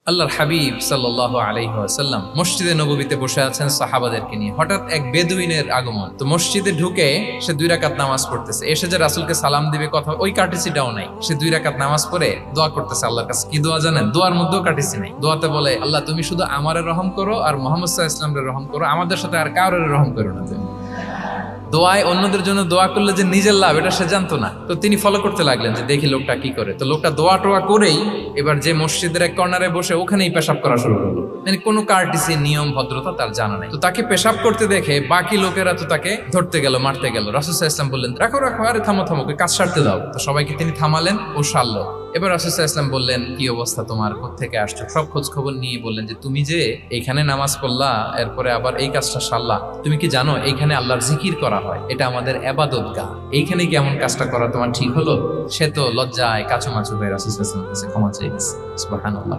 আল্লাহর হাবিব সাল্লাল্লাহু আলাইহি ওয়াসাল্লাম মসজিদে নববীতে বসে আছেন সাহাবাদেরকে নিয়ে। হঠাৎ এক বেদুইনের আগমন। তো মসজিদে ঢুকে সে 2 রাকাত নামাজ পড়তেছে। এসে যে রাসূলকে সালাম দিবে কথা ওই কার্টিসিটাও নাই। সে 2 রাকাত নামাজ পড়ে দোয়া করতেছে আল্লাহর কাছে। কি দোয়া জানেন? দোয়ার মধ্যেও কার্টিসি নাই। দোয়াতে বলে, আল্লাহ তুমি শুধু আমারে রহম করো আর মুহাম্মদ সাল্লাল্লাহু আলাইহি ওয়াসাল্লামের রহম করো, আমাদের সাথে আর কাউরে রহম করো না তুমি। দোয়ায় অন্যদের জন্য দোয়া করলে যে নিজের লাভ এটা সে জানতো না। তো তিনি ফলো করতে লাগলেন যে দেখি লোকটা কি করে। তো লোকটা দোয়া টোয়া করেই এবার যে মসজিদের এক কর্নারে বসে ওখানেই পেশাব করা শুরু করলো। মানে কোনো কার্টিসি নিয়ম ভদ্রতা তার জানা নাই। তো তাকে পেশাব করতে দেখে বাকি লোকেরা তো তাকে ধরতে গেল, মারতে গেল। রাসূল সাল্লাল্লাহু আলাইহি ওয়াসাল্লাম বললেন, রাখো রাখো, আরে থামো থামো, কাজ সারতে দাও। তো সবাইকে তিনি থামালেন, ও সারলো। এবার রাসূল সাল্লাল্লাহু আলাইহি ওয়াসাল্লাম বললেন, কি অবস্থা তোমার, কোত্থেকে আসছো? সব খোঁজ খবর নিয়ে বললেন যে তুমি যে এইখানে নামাজ পড়লা, এরপরে আবার এই কাজটা সারলা, তুমি কি জানো এইখানে আল্লাহর জিকির করা হয়, এটা আমাদের ইবাদতগাহ, এইখানে কি এমন কাজটা করা তোমার ঠিক হলো? সে তো লজ্জায় কাচুমাচু হয়ে রাসূল সাল্লাল্লাহু আলাইহি ওয়াসাল্লামের কাছে ক্ষমা চেয়ে গেছে। সুবহানাল্লাহ।